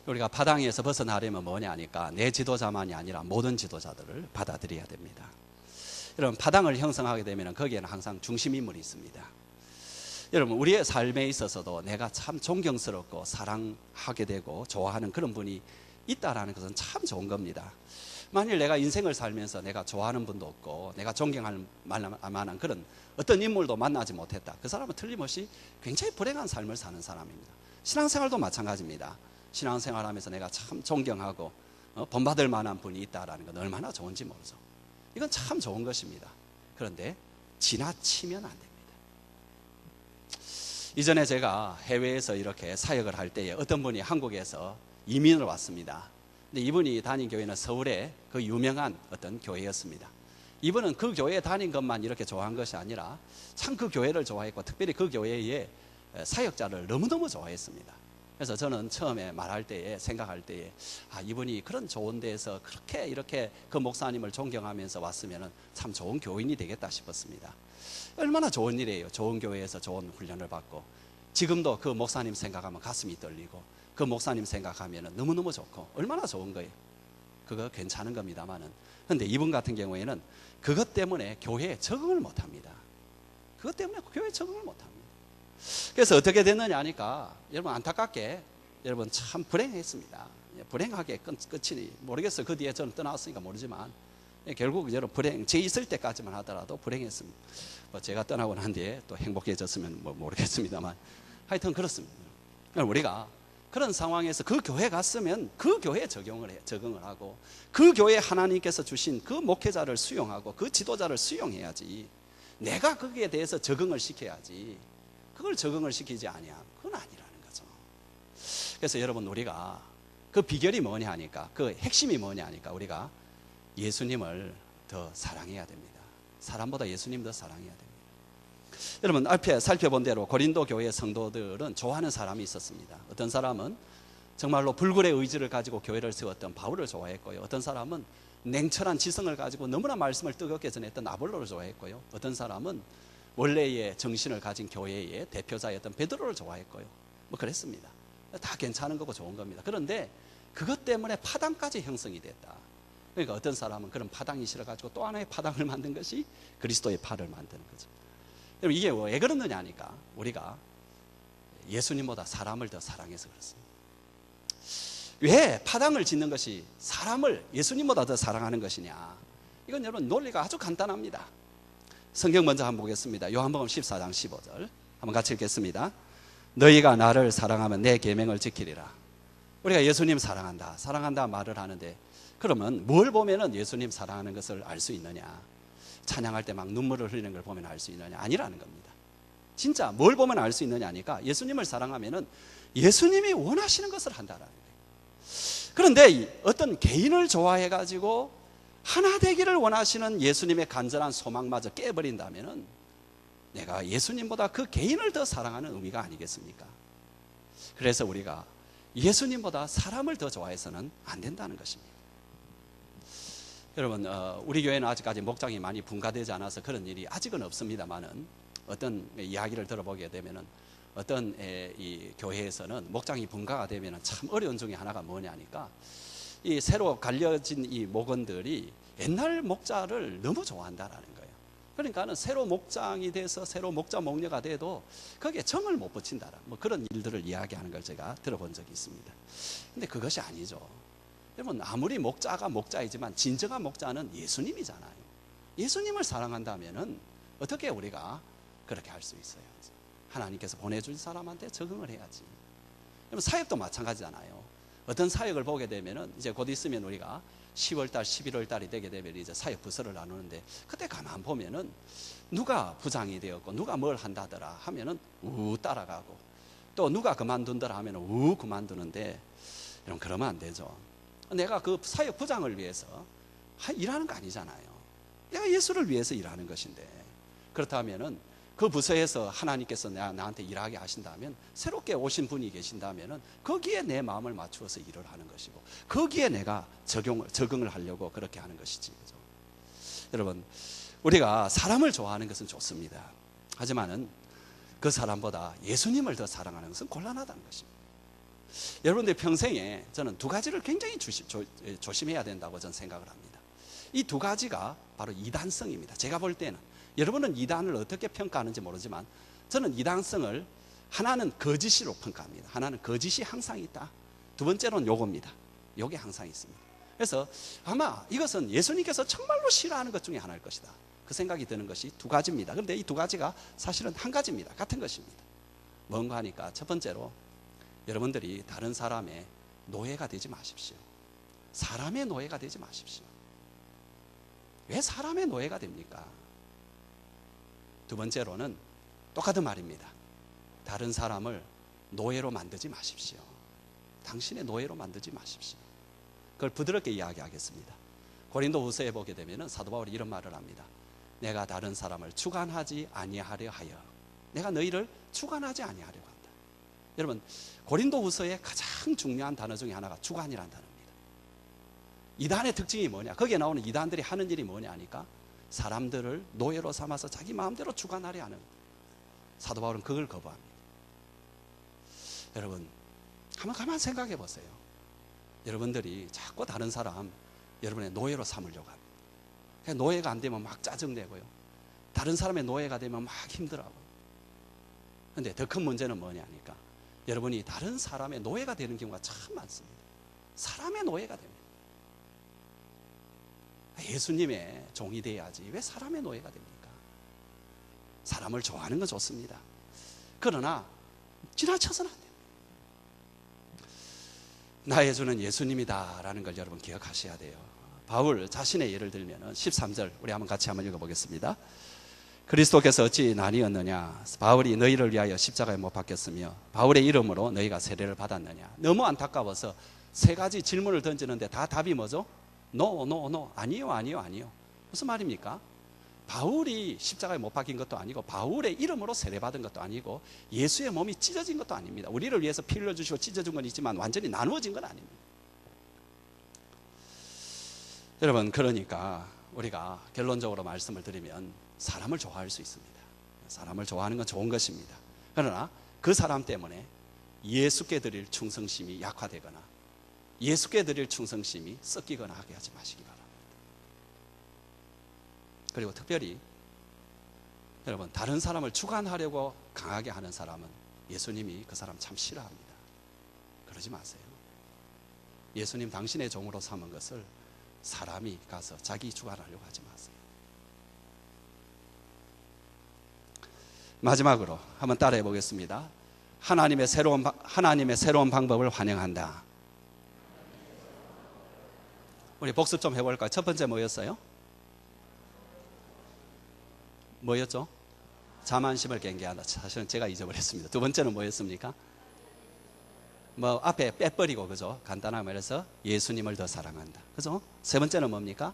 S1: 우리가 파당에서 벗어나려면 뭐냐 하니까 내 지도자만이 아니라 모든 지도자들을 받아들여야 됩니다. 여러분, 파당을 형성하게 되면 거기에는 항상 중심인물이 있습니다. 여러분, 우리의 삶에 있어서도 내가 참 존경스럽고 사랑하게 되고 좋아하는 그런 분이 있다라는 것은 참 좋은 겁니다. 만일 내가 인생을 살면서 내가 좋아하는 분도 없고 내가 존경할 만한 그런 어떤 인물도 만나지 못했다. 그 사람은 틀림없이 굉장히 불행한 삶을 사는 사람입니다. 신앙생활도 마찬가지입니다. 신앙생활하면서 내가 참 존경하고 본받을 만한 분이 있다는 건 얼마나 좋은지 모르죠. 이건 참 좋은 것입니다. 그런데 지나치면 안 됩니다. 이전에 제가 해외에서 이렇게 사역을 할 때에 어떤 분이 한국에서 이민을 왔습니다. 근데 이분이 다닌 교회는 서울의 그 유명한 어떤 교회였습니다. 이분은 그 교회에 다닌 것만 이렇게 좋아한 것이 아니라 참 그 교회를 좋아했고 특별히 그 교회의 사역자를 너무너무 좋아했습니다. 그래서 저는 처음에 말할 때에 생각할 때에 이분이 그런 좋은 데에서 그렇게 이렇게 그 목사님을 존경하면서 왔으면 참 좋은 교인이 되겠다 싶었습니다. 얼마나 좋은 일이에요. 좋은 교회에서 좋은 훈련을 받고 지금도 그 목사님 생각하면 가슴이 떨리고 그 목사님 생각하면 너무너무 좋고 얼마나 좋은 거예요. 그거 괜찮은 겁니다만은, 그런데 이분 같은 경우에는 그것 때문에 교회에 적응을 못합니다. 그것 때문에 교회에 적응을 못합니다. 그래서 어떻게 됐느냐 하니까 여러분 안타깝게 여러분 참 불행했습니다. 불행하게 끝이 모르겠어요. 그 뒤에 저는 떠나왔으니까 모르지만 결국 여러분 불행, 제 있을 때까지만 하더라도 불행했습니다. 제가 떠나고 난 뒤에 또 행복해졌으면 모르겠습니다만 하여튼 그렇습니다. 우리가 그런 상황에서 그 교회 갔으면 그 교회에 적응을 하고 그 교회에 하나님께서 주신 그 목회자를 수용하고 그 지도자를 수용해야지, 내가 거기에 대해서 적응을 시켜야지. 그걸 적응을 시키지 아니야. 그건 아니라는 거죠. 그래서 여러분, 우리가 그 비결이 뭐냐 하니까, 그 핵심이 뭐냐 하니까 우리가 예수님을 더 사랑해야 됩니다. 사람보다 예수님 더 사랑해야 됩니다. 여러분, 앞에 살펴본 대로 고린도 교회 성도들은 좋아하는 사람이 있었습니다. 어떤 사람은 정말로 불굴의 의지를 가지고 교회를 세웠던 바울을 좋아했고요. 어떤 사람은 냉철한 지성을 가지고 너무나 말씀을 뜨겁게 전했던 아볼로를 좋아했고요. 어떤 사람은 원래의 정신을 가진 교회의 대표자였던 베드로를 좋아했고요. 뭐 그랬습니다. 다 괜찮은 거고 좋은 겁니다. 그런데 그것 때문에 파당까지 형성이 됐다. 그러니까 어떤 사람은 그런 파당이 싫어가지고 또 하나의 파당을 만든 것이 그리스도의 팔을 만드는 거죠. 여러분, 이게 왜 그러느냐 하니까 우리가 예수님보다 사람을 더 사랑해서 그렇습니다. 왜 파당을 짓는 것이 사람을 예수님보다 더 사랑하는 것이냐? 이건 여러분 논리가 아주 간단합니다. 성경 먼저 한번 보겠습니다. 요한복음 14장 15절 한번 같이 읽겠습니다. 너희가 나를 사랑하면 내 계명을 지키리라. 우리가 예수님 사랑한다, 사랑한다 말을 하는데 그러면 뭘 보면은 예수님 사랑하는 것을 알 수 있느냐? 찬양할 때 막 눈물을 흘리는 걸 보면 알 수 있느냐? 아니라는 겁니다. 진짜 뭘 보면 알 수 있느냐니까 예수님을 사랑하면은 예수님이 원하시는 것을 한다라는 거예요. 그런데 어떤 개인을 좋아해가지고 하나 되기를 원하시는 예수님의 간절한 소망마저 깨버린다면은 내가 예수님보다 그 개인을 더 사랑하는 의미가 아니겠습니까? 그래서 우리가 예수님보다 사람을 더 좋아해서는 안 된다는 것입니다. 여러분, 우리 교회는 아직까지 목장이 많이 분가되지 않아서 그런 일이 아직은 없습니다만은 어떤 이야기를 들어보게 되면은 어떤 이 교회에서는 목장이 분가가 되면은 참 어려운 중에 하나가 뭐냐니까 이 새로 갈려진 이 목원들이 옛날 목자를 너무 좋아한다라는 거예요. 그러니까는 새로 목장이 돼서 새로 목자 목녀가 돼도 거기에 정을 못 붙인다라 뭐 그런 일들을 이야기하는 걸 제가 들어본 적이 있습니다. 근데 그것이 아니죠. 여러분, 아무리 목자가 목자이지만 진정한 목자는 예수님이잖아요. 예수님을 사랑한다면은 어떻게 우리가 그렇게 할 수 있어요? 하나님께서 보내준 사람한테 적응을 해야지. 여러분, 사역도 마찬가지잖아요. 어떤 사역을 보게 되면은 이제 곧 있으면 우리가 10월달, 11월달이 되게 되면 이제 사역 부서를 나누는데 그때 가만 보면은 누가 부장이 되었고 누가 뭘 한다더라 하면은 우 따라가고 또 누가 그만둔더라 하면은 우 그만두는데 여러분, 그러면 안 되죠. 내가 그 사역 부장을 위해서 일하는 거 아니잖아요. 내가 예수를 위해서 일하는 것인데 그렇다면은 그 부서에서 하나님께서 나한테 일하게 하신다면 새롭게 오신 분이 계신다면은 거기에 내 마음을 맞추어서 일을 하는 것이고 거기에 내가 적응을 하려고 그렇게 하는 것이지. 그죠? 여러분, 우리가 사람을 좋아하는 것은 좋습니다. 하지만은 그 사람보다 예수님을 더 사랑하는 것은 곤란하다는 것입니다. 여러분들 평생에 저는 두 가지를 굉장히 조심해야 된다고 저는 생각을 합니다. 이 두 가지가 바로 이단성입니다. 제가 볼 때는 여러분은 이단을 어떻게 평가하는지 모르지만 저는 이단성을 하나는 거짓이로 평가합니다. 하나는 거짓이 항상 있다. 두 번째로는 요겁니다. 요게 항상 있습니다. 그래서 아마 이것은 예수님께서 정말로 싫어하는 것 중에 하나일 것이다. 그 생각이 드는 것이 두 가지입니다. 그런데 이 두 가지가 사실은 한 가지입니다. 같은 것입니다. 뭔가 하니까 첫 번째로 여러분들이 다른 사람의 노예가 되지 마십시오. 사람의 노예가 되지 마십시오. 왜 사람의 노예가 됩니까? 두 번째로는 똑같은 말입니다. 다른 사람을 노예로 만들지 마십시오. 당신의 노예로 만들지 마십시오. 그걸 부드럽게 이야기하겠습니다. 고린도후서에 보게 되면 사도 바울이 이런 말을 합니다. 내가 다른 사람을 주관하지 아니하려 하여 내가 너희를 주관하지 아니하려 한다. 여러분, 고린도후서의 가장 중요한 단어 중에 하나가 주관이라는 단어입니다. 이단의 특징이 뭐냐? 거기에 나오는 이단들이 하는 일이 뭐냐 하니까 사람들을 노예로 삼아서 자기 마음대로 주관하려 하는, 사도 바울은 그걸 거부합니다. 여러분, 한번 가만 생각해 보세요. 여러분들이 자꾸 다른 사람 여러분의 노예로 삼으려고 합니다. 노예가 안 되면 막 짜증내고요. 다른 사람의 노예가 되면 막 힘들어하고요. 그런데 더 큰 문제는 뭐냐니까 여러분이 다른 사람의 노예가 되는 경우가 참 많습니다. 사람의 노예가 됩니다. 예수님의 종이 돼야지 왜 사람의 노예가 됩니까? 사람을 좋아하는 건 좋습니다. 그러나 지나쳐서는 안 됩니다. 나의 주는 예수님이다라는 걸 여러분 기억하셔야 돼요. 바울 자신의 예를 들면 13절 우리 같이 한번 읽어보겠습니다. 그리스도께서 어찌 나뉘었느냐? 바울이 너희를 위하여 십자가에 못 박혔으며 바울의 이름으로 너희가 세례를 받았느냐? 너무 안타까워서 세 가지 질문을 던지는데 다 답이 뭐죠? No. 아니요. 무슨 말입니까? 바울이 십자가에 못 박힌 것도 아니고 바울의 이름으로 세례받은 것도 아니고 예수의 몸이 찢어진 것도 아닙니다. 우리를 위해서 피 흘려주시고 찢어진 건 있지만 완전히 나누어진 건 아닙니다. 여러분, 그러니까 우리가 결론적으로 말씀을 드리면 사람을 좋아할 수 있습니다. 사람을 좋아하는 건 좋은 것입니다. 그러나 그 사람 때문에 예수께 드릴 충성심이 약화되거나 예수께 드릴 충성심이 섞이거나 하게 하지 마시기 바랍니다. 그리고 특별히 여러분, 다른 사람을 주관하려고 강하게 하는 사람은 예수님이 그 사람 참 싫어합니다. 그러지 마세요. 예수님 당신의 종으로 삼은 것을 사람이 가서 자기 주관하려고 하지 마세요. 마지막으로 한번 따라해 보겠습니다. 하나님의 새로운 방법을 환영한다. 우리 복습 좀 해볼까요? 첫 번째 뭐였어요? 뭐였죠? 자만심을 경계하다. 사실은 제가 잊어버렸습니다. 두 번째는 뭐였습니까? 뭐 앞에 빼버리고, 그죠? 간단하게 말해서 예수님을 더 사랑한다. 그죠? 세 번째는 뭡니까?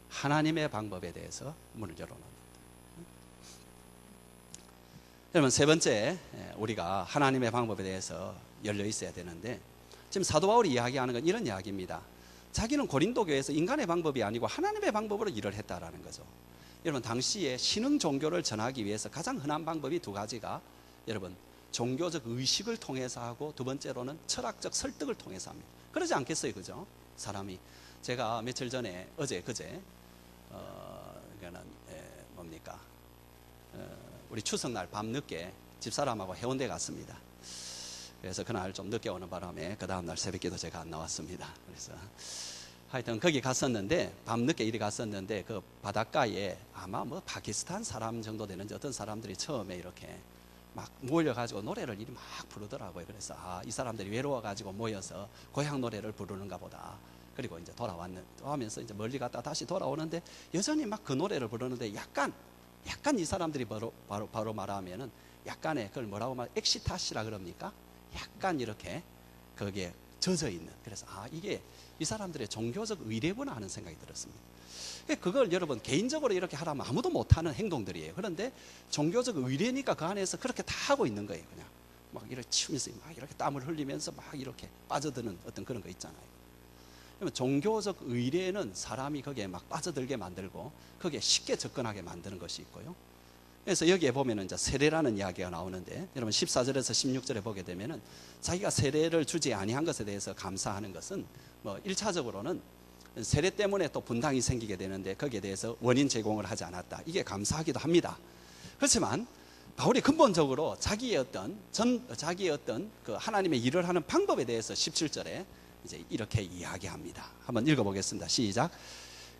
S1: 하나님의 방법에 대해서 문을 열어놓는다. 여러분, 세 번째, 우리가 하나님의 방법에 대해서 열려 있어야 되는데, 지금 사도 바울이 이야기하는 건 이런 이야기입니다. 자기는 고린도 교회에서 인간의 방법이 아니고 하나님의 방법으로 일을 했다라는 거죠. 여러분, 당시에 신흥 종교를 전하기 위해서 가장 흔한 방법이 두 가지가, 여러분, 종교적 의식을 통해서 하고, 두 번째로는 철학적 설득을 통해서 합니다. 그러지 않겠어요, 그죠? 사람이. 제가 며칠 전에, 그제 뭡니까? 우리 추석날 밤늦게 집사람하고 해운대 갔습니다. 그래서 그날 좀 늦게 오는 바람에 그 다음날 새벽기도 제가 안 나왔습니다. 그래서 하여튼 거기 갔었는데, 밤늦게 이리 갔었는데, 그 바닷가에 아마 뭐 파키스탄 사람 정도 되는지 어떤 사람들이 처음에 이렇게 막 모여가지고 노래를 이리 막 부르더라고요. 그래서 이 사람들이 외로워가지고 모여서 고향 노래를 부르는가 보다. 그리고 이제 하면서 이제 멀리 갔다 다시 돌아오는데 여전히 막 그 노래를 부르는데 약간 이 사람들이 바로 말하면은 약간의 그걸 뭐라고 말, 엑시타시라 그럽니까? 약간 이렇게 거기에 젖어 있는. 그래서 이게 이 사람들의 종교적 의례구나 하는 생각이 들었습니다. 그걸 여러분 개인적으로 이렇게 하라면 아무도 못하는 행동들이에요. 그런데 종교적 의례니까 그 안에서 그렇게 다 하고 있는 거예요. 그냥 막 이렇게 치우면서 막 이렇게 땀을 흘리면서 막 이렇게 빠져드는 어떤 그런 거 있잖아요. 그러면 종교적 의례는 사람이 거기에 막 빠져들게 만들고 거기에 쉽게 접근하게 만드는 것이 있고요. 그래서 여기에 보면은 이제 세례라는 이야기가 나오는데, 여러분 14절에서 16절에 보게 되면은 자기가 세례를 주지 아니한 것에 대해서 감사하는 것은 뭐 1차적으로는 세례 때문에 또 분당이 생기게 되는데 거기에 대해서 원인 제공을 하지 않았다. 이게 감사하기도 합니다. 그렇지만 바울이 근본적으로 자기의 어떤 그 하나님의 일을 하는 방법에 대해서 17절에 이제 이렇게 이야기합니다. 한번 읽어보겠습니다. 시작.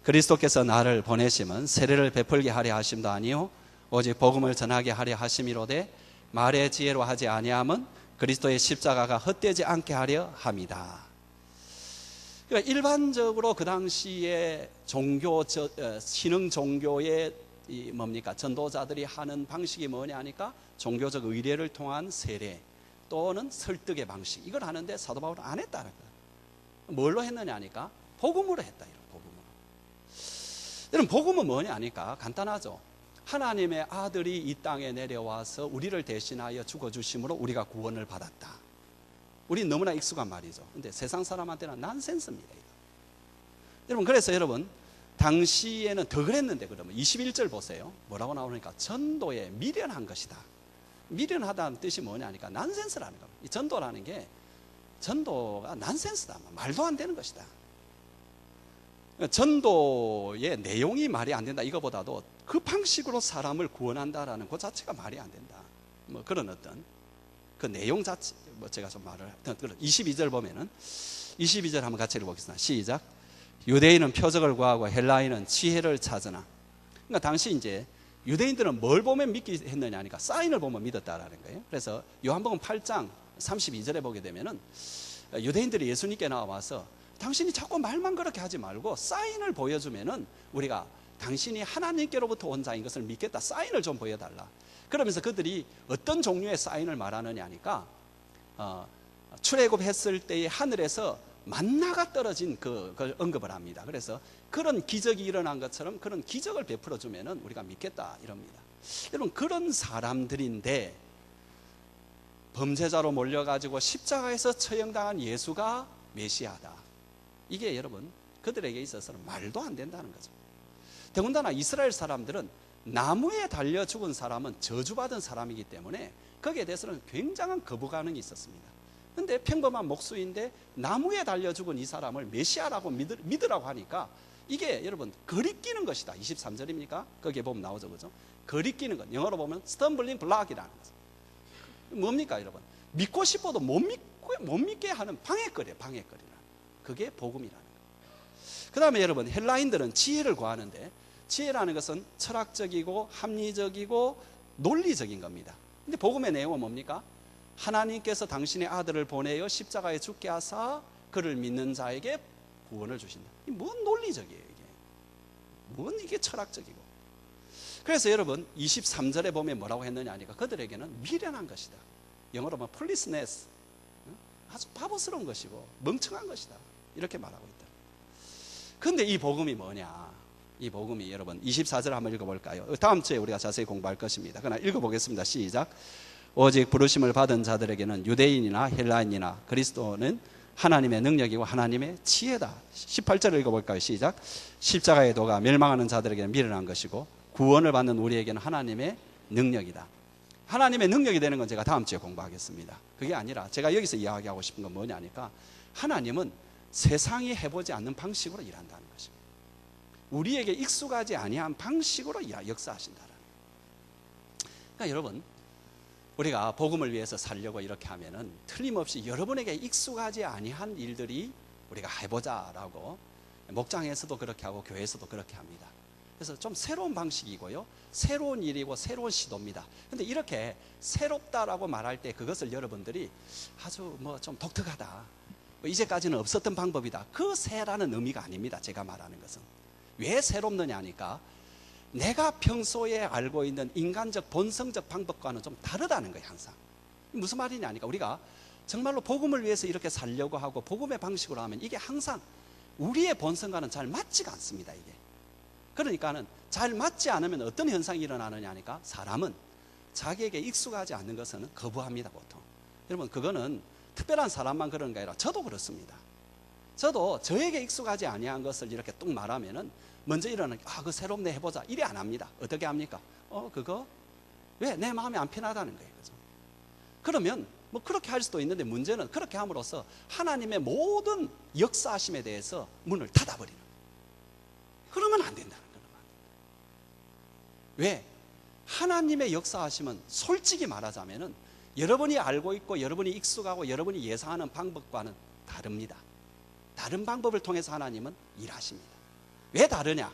S1: 그리스도께서 나를 보내심은 세례를 베풀게 하려 하심도 아니요 오직 복음을 전하게 하려 하심이로되 말의 지혜로 하지 아니함은 그리스도의 십자가가 헛되지 않게 하려 함이다. 그러니까 일반적으로 그 당시에 신흥 종교의 전도자들이 하는 방식이 뭐냐 하니까 종교적 의례를 통한 세례 또는 설득의 방식, 이걸 하는데 사도 바울은 안 했다는 거예요. 뭘로 했느냐 하니까 복음으로 했다. 여러분, 복음은 뭐냐 하니까 간단하죠. 하나님의 아들이 이 땅에 내려와서 우리를 대신하여 죽어주심으로 우리가 구원을 받았다. 우리 너무나 익숙한 말이죠. 근데 세상 사람한테는 난센스입니다. 여러분, 그래서 여러분 당시에는 더 그랬는데, 그러면 21절 보세요. 뭐라고 나오니까 전도에 미련한 것이다. 미련하다는 뜻이 뭐냐 하니까 난센스라는 겁니다. 이 전도가 난센스다. 말도 안 되는 것이다. 전도의 내용이 말이 안 된다. 이거보다도 그 방식으로 사람을 구원한다라는 그 자체가 말이 안 된다. 뭐 그런 어떤 그 내용 자체, 제가 좀 말을 22절 보면은 22절 한번 같이 읽어보겠습니다. 시작. 유대인은 표적을 구하고 헬라인은 지혜를 찾으나. 그러니까 당시 이제 유대인들은 뭘 보면 믿기 했느냐 하니까 사인을 보면 믿었다라는 거예요. 그래서 요한복음 8장 32절에 보게 되면은 유대인들이 예수님께 나와서 당신이 자꾸 말만 그렇게 하지 말고 사인을 보여주면은 우리가 당신이 하나님께로부터 온 자인 것을 믿겠다. 사인을 좀 보여달라. 그러면서 그들이 어떤 종류의 사인을 말하느냐 하니까 출애굽했을 때의 하늘에서 만나가 떨어진 그걸 언급을 합니다. 그래서 그런 기적이 일어난 것처럼 그런 기적을 베풀어 주면은 우리가 믿겠다 이럽니다. 여러분, 그런 사람들인데 범죄자로 몰려가지고 십자가에서 처형당한 예수가 메시아다. 이게 여러분 그들에게 있어서는 말도 안 된다는 거죠. 더군다나 이스라엘 사람들은 나무에 달려 죽은 사람은 저주받은 사람이기 때문에 거기에 대해서는 굉장한 거부감이 있었습니다. 근데 평범한 목수인데 나무에 달려 죽은 이 사람을 메시아라고 믿으라고 하니까 이게 여러분 거리끼는 것이다. 23절입니까? 거기에 보면 나오죠, 그죠? 거리끼는 것. 영어로 보면 스텀블링 블락이라는 거죠. 뭡니까, 여러분? 믿고 싶어도 못 믿게 하는 방해거리예요, 방해거리라. 그게 복음이라는 거예요. 그 다음에 여러분, 헬라인들은 지혜를 구하는데, 지혜라는 것은 철학적이고 합리적이고 논리적인 겁니다. 근데 복음의 내용은 뭡니까? 하나님께서 당신의 아들을 보내어 십자가에 죽게 하사 그를 믿는 자에게 구원을 주신다. 뭔 논리적이에요 이게? 뭔 이게 철학적이고? 그래서 여러분 23절에 보면 뭐라고 했느냐 하니까 그들에게는 미련한 것이다. 영어로 보면 foolishness, 아주 바보스러운 것이고 멍청한 것이다, 이렇게 말하고 있다. 근데 이 복음이 뭐냐? 이 복음이 여러분 24절 한번 읽어볼까요? 다음 주에 우리가 자세히 공부할 것입니다. 그러나 읽어보겠습니다. 시작. 오직 부르심을 받은 자들에게는 유대인이나 헬라인이나 그리스도는 하나님의 능력이고 하나님의 지혜다. 18절을 읽어볼까요? 시작. 십자가의 도가 멸망하는 자들에게는 미련한 것이고 구원을 받는 우리에게는 하나님의 능력이다. 하나님의 능력이 되는 건 제가 다음 주에 공부하겠습니다. 그게 아니라 제가 여기서 이야기하고 싶은 건 뭐냐니까 하나님은 세상이 해보지 않는 방식으로 일한다는 것입니다. 우리에게 익숙하지 아니한 방식으로 역사하신다는. 그러니까 여러분, 우리가 복음을 위해서 살려고 이렇게 하면은 틀림없이 여러분에게 익숙하지 아니한 일들이 우리가 해보자라고 목장에서도 그렇게 하고 교회에서도 그렇게 합니다. 그래서 좀 새로운 방식이고요, 새로운 일이고 새로운 시도입니다. 근데 이렇게 새롭다라고 말할 때 그것을 여러분들이 아주 좀 독특하다, 이제까지는 없었던 방법이다, 그 새라는 의미가 아닙니다. 제가 말하는 것은 왜 새롭느냐 하니까 내가 평소에 알고 있는 인간적 본성적 방법과는 좀 다르다는 거예요. 항상 무슨 말이냐 하니까 우리가 정말로 복음을 위해서 이렇게 살려고 하고 복음의 방식으로 하면 이게 항상 우리의 본성과는 잘 맞지가 않습니다. 이게 그러니까는 잘 맞지 않으면 어떤 현상이 일어나느냐 하니까 사람은 자기에게 익숙하지 않는 것은 거부합니다. 보통 여러분, 그거는 특별한 사람만 그런 게 아니라 저도 그렇습니다. 저도 저에게 익숙하지 아니한 것을 이렇게 뚝 말하면은 먼저 일어나는 게 그거 새롭네, 해보자, 이래 안 합니다. 어떻게 합니까? 그거 왜 내 마음에 안 편하다는 거예요. 그죠? 그러면 뭐 그렇게 할 수도 있는데 문제는 그렇게 함으로써 하나님의 모든 역사하심에 대해서 문을 닫아버리는 거예요. 그러면 안 된다는 거예요. 왜? 하나님의 역사하심은 솔직히 말하자면은 여러분이 알고 있고 여러분이 익숙하고 여러분이 예상하는 방법과는 다릅니다. 다른 방법을 통해서 하나님은 일하십니다. 왜 다르냐?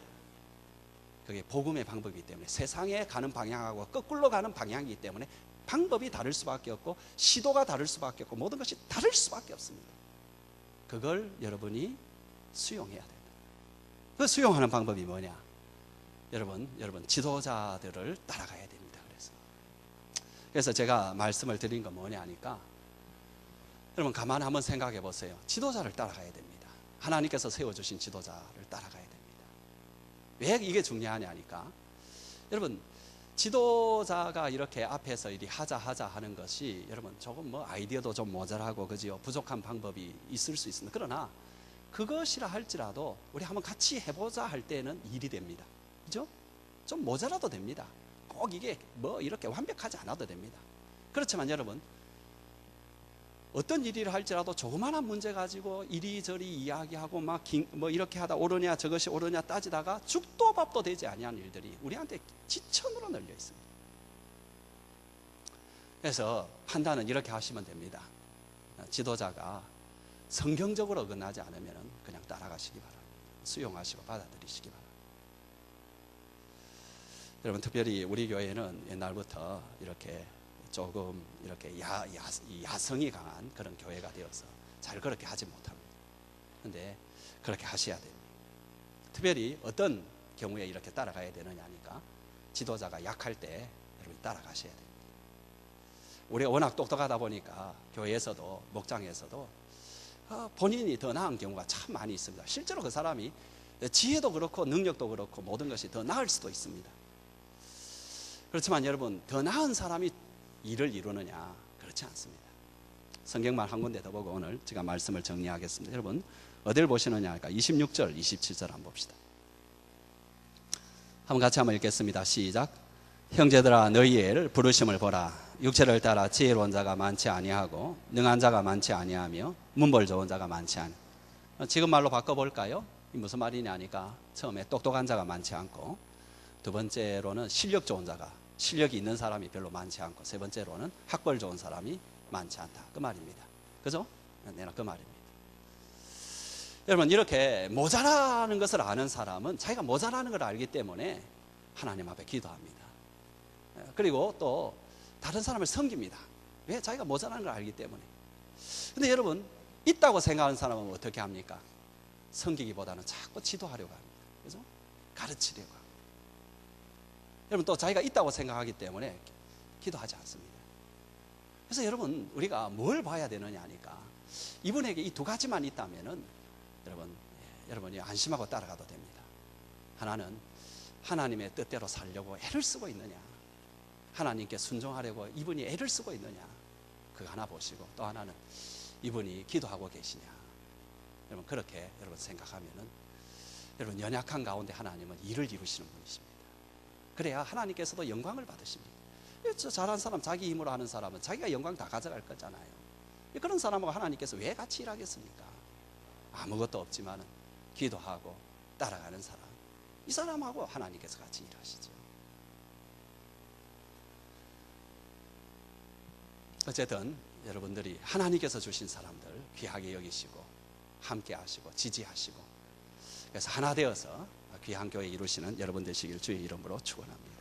S1: 그게 복음의 방법이기 때문에, 세상에 가는 방향하고 거꾸로 가는 방향이기 때문에 방법이 다를 수밖에 없고 시도가 다를 수밖에 없고 모든 것이 다를 수밖에 없습니다. 그걸 여러분이 수용해야 됩니다. 그 수용하는 방법이 뭐냐? 여러분 지도자들을 따라가야 됩니다. 그래서 제가 말씀을 드린 건 뭐냐 하니까 여러분 가만히 한번 생각해 보세요. 지도자를 따라가야 됩니다. 하나님께서 세워주신 지도자를 따라가야 됩니다. 왜 이게 중요하냐 하니까 여러분, 지도자가 이렇게 앞에서 이리 하자 하는 것이 여러분 조금 아이디어도 좀 모자라고 그지요, 부족한 방법이 있을 수 있습니다. 그러나 그것이라 할지라도 우리 한번 같이 해보자 할 때는 일이 됩니다. 그죠? 좀 모자라도 됩니다. 꼭 이게 이렇게 완벽하지 않아도 됩니다. 그렇지만 여러분, 어떤 일을 할지라도 조그마한 문제 가지고 이리저리 이야기하고 막 이렇게 하다 옳으냐 저것이 옳으냐 따지다가 죽도 밥도 되지 아니한 일들이 우리한테 지천으로 널려 있습니다. 그래서 판단은 이렇게 하시면 됩니다. 지도자가 성경적으로 어긋나지 않으면 그냥 따라가시기 바랍니다. 수용하시고 받아들이시기 바랍니다. 여러분, 특별히 우리 교회는 옛날부터 이렇게 조금 이렇게 야성이 강한 그런 교회가 되어서 잘 그렇게 하지 못합니다. 그런데 그렇게 하셔야 됩니다. 특별히 어떤 경우에 이렇게 따라가야 되느냐니까 지도자가 약할 때 여러분이 따라가셔야 됩니다. 우리가 워낙 똑똑하다 보니까 교회에서도 목장에서도 본인이 더 나은 경우가 참 많이 있습니다. 실제로 그 사람이 지혜도 그렇고 능력도 그렇고 모든 것이 더 나을 수도 있습니다. 그렇지만 여러분, 더 나은 사람이 일을 이루느냐? 그렇지 않습니다. 성경만 한 군데 더 보고 오늘 제가 말씀을 정리하겠습니다. 여러분, 어딜 보시느냐 할까? 26절, 27절 한번 봅시다. 한번 같이 한번 읽겠습니다. 시작. 형제들아, 너희의 일 부르심을 보라. 육체를 따라 지혜로운 자가 많지 아니하고 능한 자가 많지 아니하며 문벌 좋은 자가 많지 않아. 지금 말로 바꿔볼까요? 무슨 말이냐 하니까 처음에 똑똑한 자가 많지 않고, 두 번째로는 실력 좋은 자가, 실력이 있는 사람이 별로 많지 않고, 세 번째로는 학벌 좋은 사람이 많지 않다, 그 말입니다. 그죠? 내가 그 말입니다. 여러분, 이렇게 모자라는 것을 아는 사람은 자기가 모자라는 걸 알기 때문에 하나님 앞에 기도합니다. 그리고 또 다른 사람을 섬깁니다. 왜? 자기가 모자라는 걸 알기 때문에. 근데 여러분, 있다고 생각하는 사람은 어떻게 합니까? 섬기기보다는 자꾸 지도하려고 합니다. 그죠? 가르치려고 합니다. 여러분 또 자기가 있다고 생각하기 때문에 기도하지 않습니다. 그래서 여러분 우리가 뭘 봐야 되느냐 하니까 이분에게 이 두 가지만 있다면은 여러분이 안심하고 따라가도 됩니다. 하나는 하나님의 뜻대로 살려고 애를 쓰고 있느냐, 하나님께 순종하려고 이분이 애를 쓰고 있느냐, 그거 하나 보시고, 또 하나는 이분이 기도하고 계시냐. 여러분 그렇게 여러분 생각하면은 여러분 연약한 가운데 하나님은 일을 이루시는 분이십니다. 그래야 하나님께서도 영광을 받으십니다. 잘한 사람, 자기 힘으로 하는 사람은 자기가 영광 다 가져갈 거잖아요. 그런 사람하고 하나님께서 왜 같이 일하겠습니까? 아무것도 없지만은 기도하고 따라가는 사람, 이 사람하고 하나님께서 같이 일하시죠. 어쨌든 여러분들이 하나님께서 주신 사람들 귀하게 여기시고 함께 하시고 지지하시고, 그래서 하나 되어서 귀한 교회 이루시는 여러분 되시길 주의 이름으로 축원합니다.